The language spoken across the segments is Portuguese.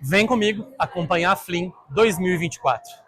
Vem comigo acompanhar a Flim 2024.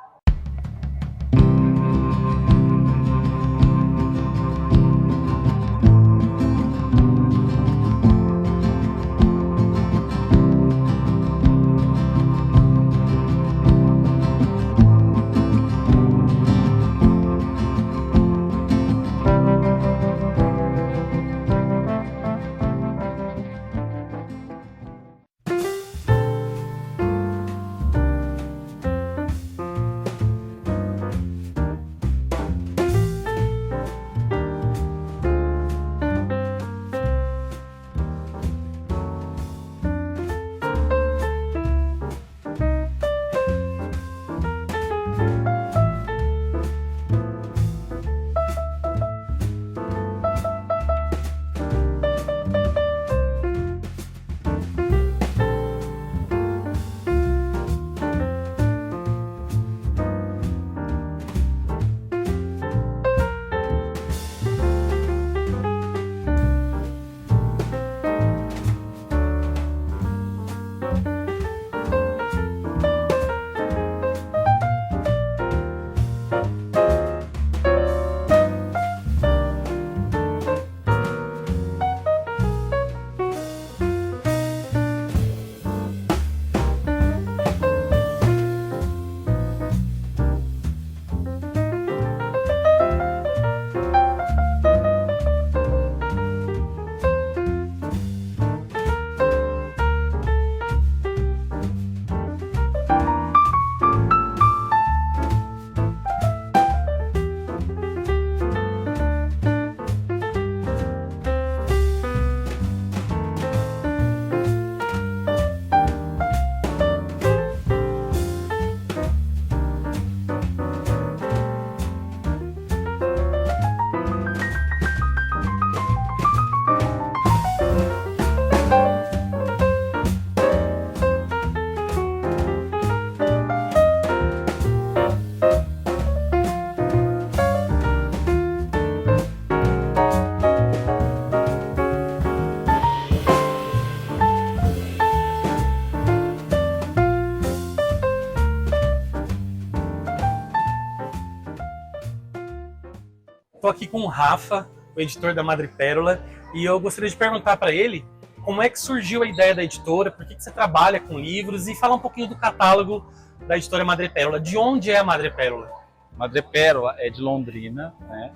Estou aqui com o Rafa, o editor da Madrepérola, e eu gostaria de perguntar para ele como é que surgiu a ideia da editora, por que você trabalha com livros, e falar um pouquinho do catálogo da editora Madrepérola. De onde é a Madrepérola? Madrepérola é de Londrina, né?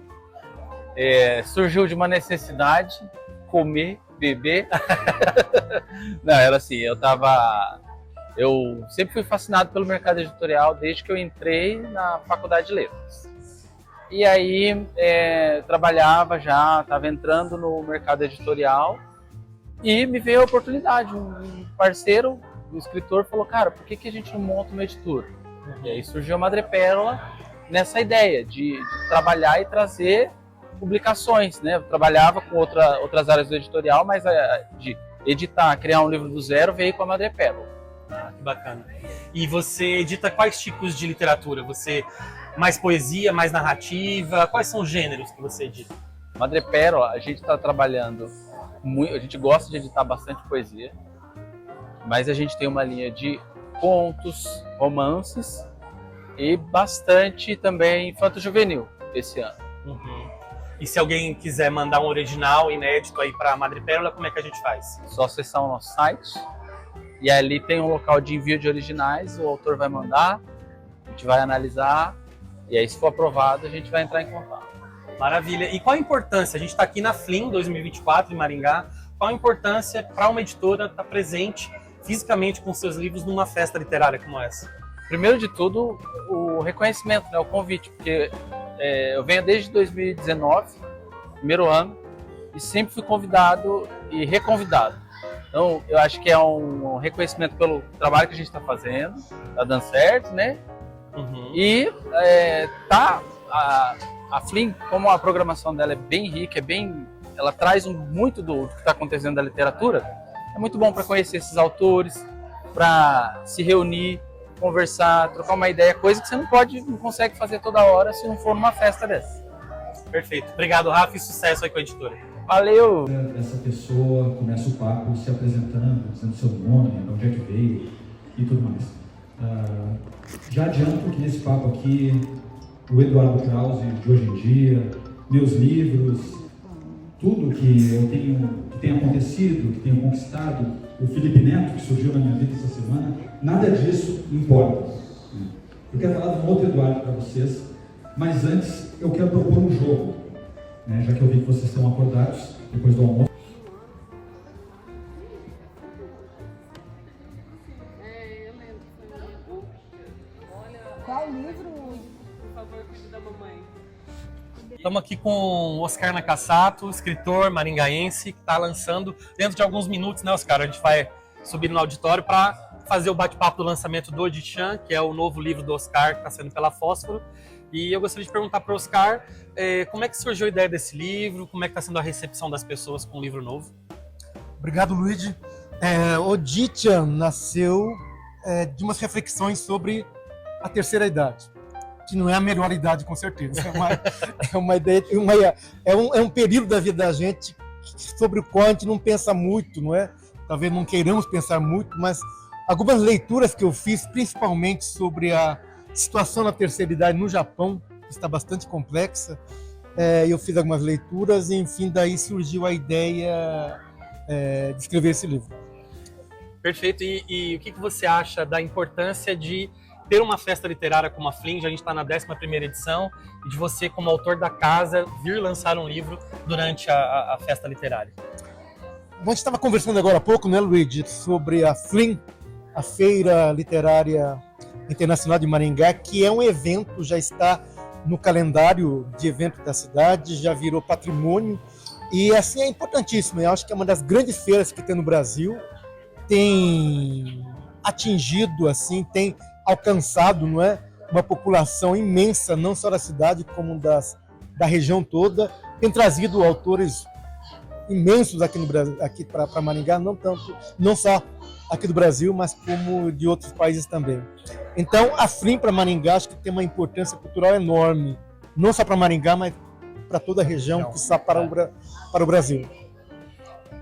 Surgiu de uma necessidade, comer, beber. Não, era assim, eu sempre fui fascinado pelo mercado editorial desde que eu entrei na Faculdade de Letras. E aí trabalhava já, estava entrando no mercado editorial e me veio a oportunidade. Um parceiro, um escritor, falou: cara, por que a gente não monta uma editora? E aí surgiu a Madrepérola nessa ideia de trabalhar e trazer publicações, né? Eu trabalhava com outras áreas do editorial, mas de editar, criar um livro do zero, veio com a Madrepérola. Ah, que bacana. E você edita quais tipos de literatura? Você mais poesia, mais narrativa? Quais são os gêneros que você edita? Madrepérola, a gente está trabalhando muito, a gente gosta de editar bastante poesia, mas a gente tem uma linha de contos, romances e bastante também infanto-juvenil esse ano. Uhum. E se alguém quiser mandar um original inédito aí para a Madrepérola, como é que a gente faz? Só acessar o nosso site e ali tem um local de envio de originais, o autor vai mandar, a gente vai analisar e aí se for aprovado a gente vai entrar em contato. Maravilha. E qual a importância? A gente está aqui na Flim 2024 em Maringá. Qual a importância para uma editora estar presente fisicamente com seus livros numa festa literária como essa? Primeiro de tudo, o reconhecimento, né, o convite, porque eu venho desde 2019, primeiro ano, e sempre fui convidado e reconvidado. Então, eu acho que é um reconhecimento pelo trabalho que a gente está fazendo, está dando certo, né? Uhum. E a Flim, como a programação dela é bem rica, ela traz muito do que está acontecendo da literatura, é muito bom para conhecer esses autores, para se reunir, conversar, trocar uma ideia, coisa que você não consegue fazer toda hora se não for numa festa dessa. Perfeito. Obrigado, Rafa, e sucesso aí com a editora. Valeu! Essa pessoa começa o papo se apresentando, dizendo seu nome, de onde é que veio, e tudo mais. Já adianto que nesse papo aqui, o Eduardo Krause de hoje em dia, meus livros, tudo que tem acontecido, que tenho conquistado, o Felipe Neto, que surgiu na minha vida essa semana, nada disso importa. Eu quero falar de um outro Eduardo para vocês, mas antes eu quero propor um jogo, né, já que eu vi que vocês estão acordados depois do almoço. Qual livro, por favor, cuide da mamãe? Estamos aqui com o Oscar Nakassato, escritor maringaense, que está lançando dentro de alguns minutos, né, Oscar? A gente vai subir no auditório para fazer o bate-papo do lançamento do Odichan, que é o novo livro do Oscar, que está sendo pela Fósforo. E eu gostaria de perguntar para o Oscar como é que surgiu a ideia desse livro, como é que está sendo a recepção das pessoas com o livro novo? Obrigado, Luigi. Odichan nasceu de umas reflexões sobre a terceira idade, que não é a melhor idade, com certeza. É uma ideia, é um período da vida da gente sobre o qual a gente não pensa muito, não é? Talvez não queiramos pensar muito, mas algumas leituras que eu fiz, principalmente sobre a situação na terceira idade no Japão, que está bastante complexa, eu fiz algumas leituras e, enfim, daí surgiu a ideia de escrever esse livro. Perfeito. E o que você acha da importância de ter uma festa literária como a Fling? A gente está na 11ª edição, e de você, como autor da casa, vir lançar um livro durante a festa literária. A gente estava conversando agora há pouco, né, Luigi, sobre a Fling, a Feira Literária Internacional de Maringá, que é um evento, já está no calendário de evento da cidade, já virou patrimônio, e assim é importantíssimo. Eu acho que é uma das grandes feiras que tem no Brasil, tem atingido, assim, tem alcançado, não é, uma população imensa, não só da cidade, como da região toda, tem trazido autores imensos aqui no Brasil, aqui para Maringá, não só aqui do Brasil, mas como de outros países também. Então, a Fling para Maringá acho que tem uma importância cultural enorme, não só para Maringá, mas para toda a região, que está para o Brasil.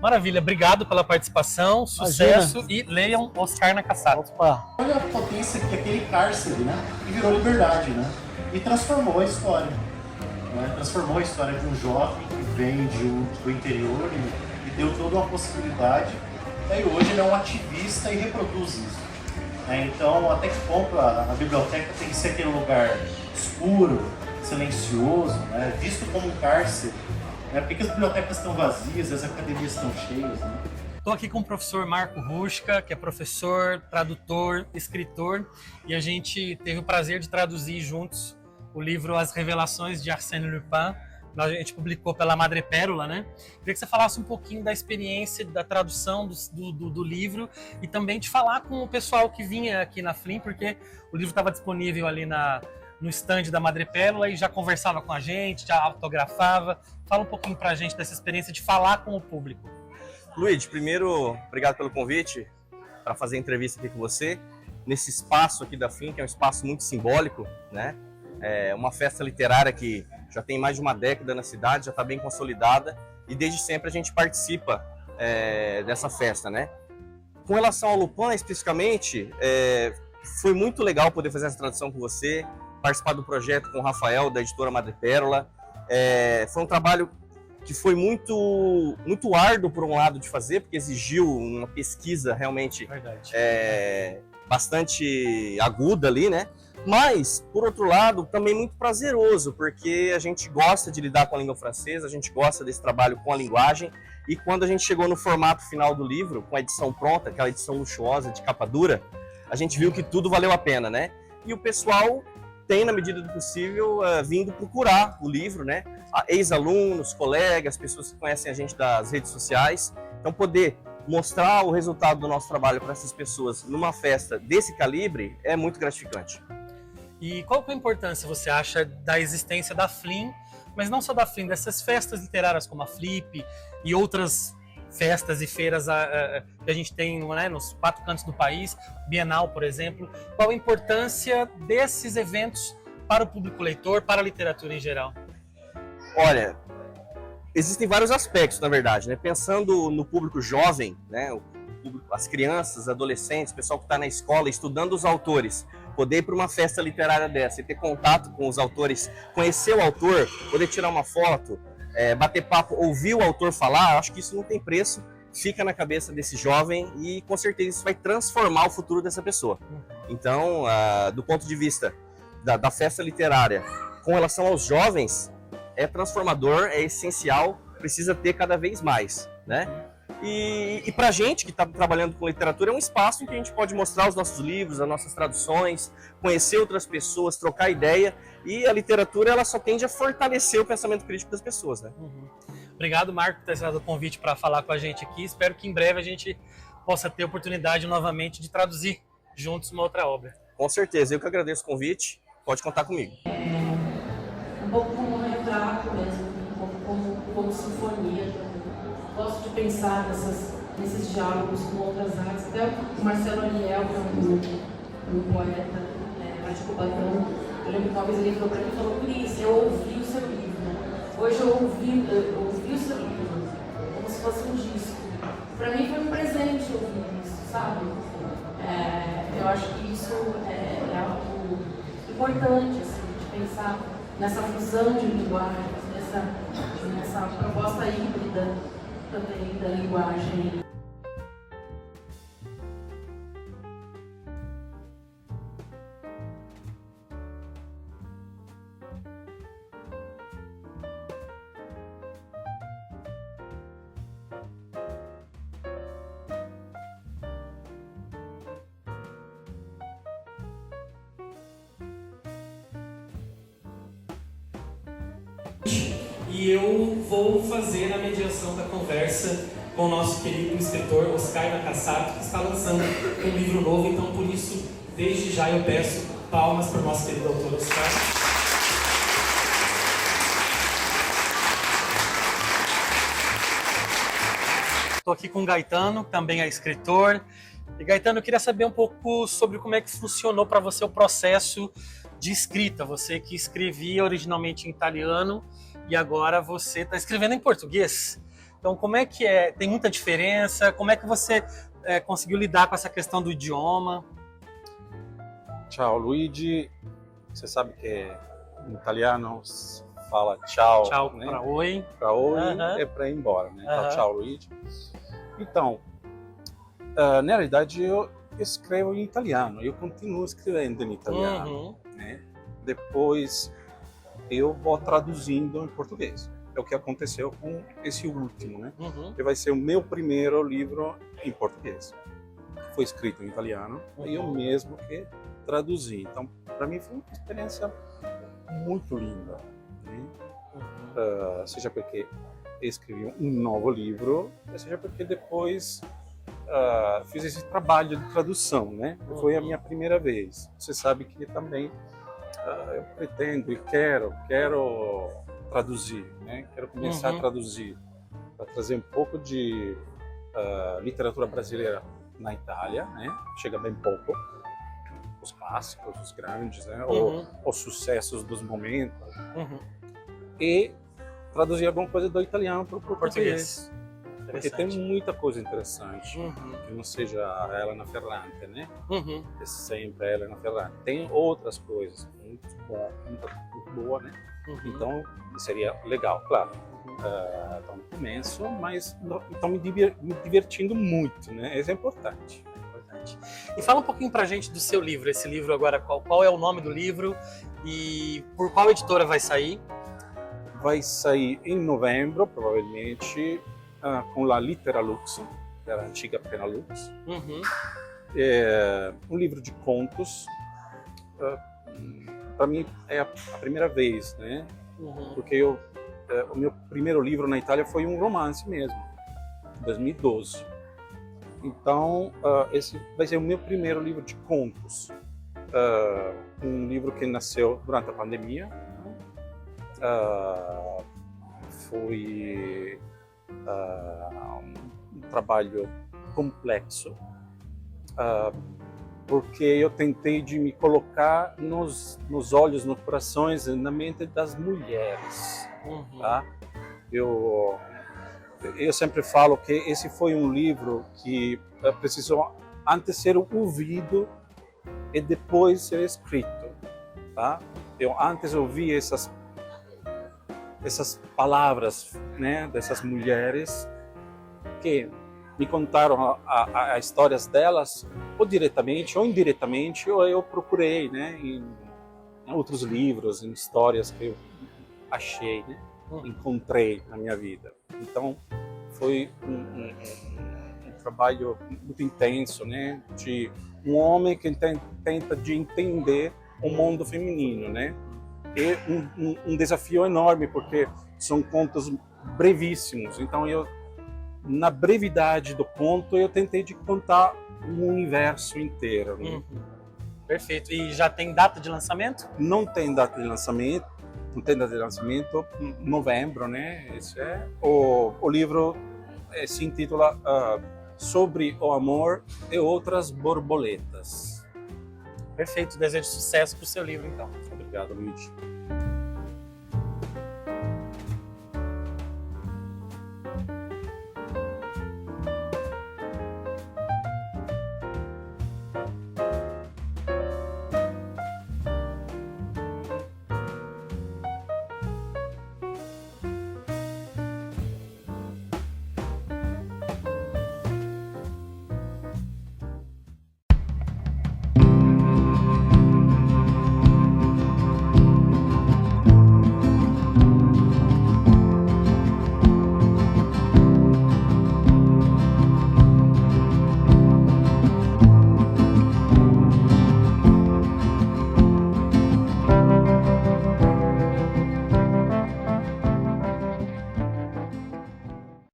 Maravilha, obrigado pela participação, sucesso. Imagina. E leiam Oscar Nakassato. Olha a potência que aquele cárcere, né? E virou liberdade, né? E transformou a história. Né? Transformou a história de um jovem que vem do interior e deu toda uma possibilidade. E hoje ele é um ativista e reproduz isso. Então, até que ponto a biblioteca tem que ser aquele lugar escuro, silencioso, né? Visto como um cárcere. Por que as bibliotecas estão vazias, as academias estão cheias? Né? Estou aqui com o professor Marco Ruschka, que é professor, tradutor, escritor, e a gente teve o prazer de traduzir juntos o livro As Revelações de Arsène Lupin. A gente publicou pela Madrepérola, né? Queria que você falasse um pouquinho da experiência da tradução do livro e também de falar com o pessoal que vinha aqui na Fling, porque o livro estava disponível ali no stand da Madrepérola e já conversava com a gente, já autografava. Fala um pouquinho pra gente dessa experiência de falar com o público. Luigi, primeiro, obrigado pelo convite para fazer a entrevista aqui com você, nesse espaço aqui da Fling, que é um espaço muito simbólico, né? É uma festa literária que já tem mais de uma década na cidade, já está bem consolidada, e desde sempre a gente participa dessa festa, né? Com relação ao Lupin, especificamente, foi muito legal poder fazer essa tradução com você, participar do projeto com o Rafael, da editora Madrepérola. Foi um trabalho que foi muito árduo, por um lado, de fazer, porque exigiu uma pesquisa realmente bastante aguda ali, né? Mas, por outro lado, também muito prazeroso, porque a gente gosta de lidar com a língua francesa, a gente gosta desse trabalho com a linguagem, e quando a gente chegou no formato final do livro, com a edição pronta, aquela edição luxuosa de capa dura, a gente viu que tudo valeu a pena, né? E o pessoal tem, na medida do possível, vindo procurar o livro, né? Ex-alunos, colegas, pessoas que conhecem a gente das redes sociais. Então, poder mostrar o resultado do nosso trabalho para essas pessoas numa festa desse calibre é muito gratificante. E qual que é a importância, você acha, da existência da Fling, mas não só da Fling, dessas festas literárias como a Flip e outras festas e feiras que a gente tem, né, nos 4 cantos do país, Bienal, por exemplo. Qual a importância desses eventos para o público leitor, para a literatura em geral? Olha, existem vários aspectos, na verdade, né? Pensando no público jovem, né? público, as crianças, adolescentes, o pessoal que está na escola estudando os autores, poder ir para uma festa literária dessa e ter contato com os autores, conhecer o autor, poder tirar uma foto, bater papo, ouvir o autor falar, acho que isso não tem preço, fica na cabeça desse jovem e com certeza isso vai transformar o futuro dessa pessoa. Então, do ponto de vista da festa literária, com relação aos jovens, é transformador, é essencial, precisa ter cada vez mais, né? E pra gente que está trabalhando com literatura, é um espaço em que a gente pode mostrar os nossos livros, as nossas traduções, conhecer outras pessoas, trocar ideia, e a literatura ela só tende a fortalecer o pensamento crítico das pessoas, né? Obrigado, Marco, por ter aceitado o convite para falar com a gente aqui. Espero que em breve a gente possa ter a oportunidade novamente de traduzir juntos uma outra obra. Com certeza, eu que agradeço o convite, pode contar comigo. Um pouco como um retrato mesmo, um pouco como sinfonia. Gosto de pensar nesses diálogos com outras artes. Até o Marcelo Ariel, que é um poeta articulatão, eu lembro que talvez ele falou para mim, falou, Cris, eu ouvi o seu livro. Hoje eu ouvi o seu livro, como se fosse um disco. Para mim foi um presente ouvir isso, sabe? Eu acho que isso é algo importante, assim, de pensar nessa fusão de linguagens, nessa proposta híbrida também da linguagem. E eu vou fazer a mediação da conversa com o nosso querido escritor Oscar Nakassato, que está lançando um livro novo, então por isso, desde já eu peço palmas para o nosso querido autor Oscar. Estou aqui com o Gaetano, que também é escritor. E Gaetano, eu queria saber um pouco sobre como é que funcionou para você o processo de escrita. Você que escrevia originalmente em italiano e agora você está escrevendo em português. Então, como é que é? Tem muita diferença? Como é que você conseguiu lidar com essa questão do idioma? Ciao Luigi, você sabe que em italiano se fala ciao, Tchau né? para oi. Para oi Aham. é para ir embora, né? Então, Aham. ciao Luigi. Então, na realidade eu escrevo em italiano, eu continuo escrevendo em italiano, Uhum. né? Depois eu vou traduzindo em português. É o que aconteceu com esse último, né? Uhum. Que vai ser o meu primeiro livro em português. Foi escrito em italiano e eu mesmo que traduzi. Então, para mim foi uma experiência muito linda, né? Seja porque escrevi um novo livro, seja porque depois fiz esse trabalho de tradução, né? Foi a minha primeira vez. Você sabe que também eu pretendo e quero traduzir, né? Quero começar a traduzir para trazer um pouco de literatura brasileira na Itália, né? Chega bem pouco, os clássicos, os grandes, né? Ou os sucessos dos momentos, e traduzir alguma coisa do italiano para o português. Porque tem muita coisa interessante, que não seja a Elena Ferrante, né? É sempre a Elena Ferrante. Tem outras coisas muito boa, né? Então seria legal, claro. Então no começo, mas estão me divertindo muito, né? Isso é importante. E fala um pouquinho pra gente do seu livro. Esse livro agora, qual é o nome do livro e por qual editora vai sair? Vai sair em novembro, provavelmente, com a Litera Lux, que era a antiga Penalux. É um livro de contos. Para mim é a primeira vez, né? Porque o meu primeiro livro na Itália foi um romance mesmo, 2012. Então, esse vai ser o meu primeiro livro de contos. Um livro que nasceu durante a pandemia. Foi um trabalho complexo, porque eu tentei de me colocar nos olhos, nos corações, na mente das mulheres. Tá? Eu eu sempre falo que esse foi um livro que precisou antes ser ouvido e depois ser escrito, tá? Eu antes ouvi essas palavras, né, dessas mulheres que me contaram as histórias delas, ou diretamente ou indiretamente, ou eu procurei, né, em outros livros, em histórias que eu achei, né, encontrei na minha vida. Então, foi um trabalho muito intenso, né, de um homem que tenta de entender o mundo feminino, né, e um desafio enorme, porque são contos brevíssimos. Então, na brevidade do conto, eu tentei de contar um universo inteiro. Né? Perfeito. E já tem data de lançamento? Não tem data de lançamento. Novembro, né? Esse é o livro se intitula Sobre o Amor e Outras Borboletas. Perfeito. Desejo sucesso para o seu livro, então. Obrigado, Luigi.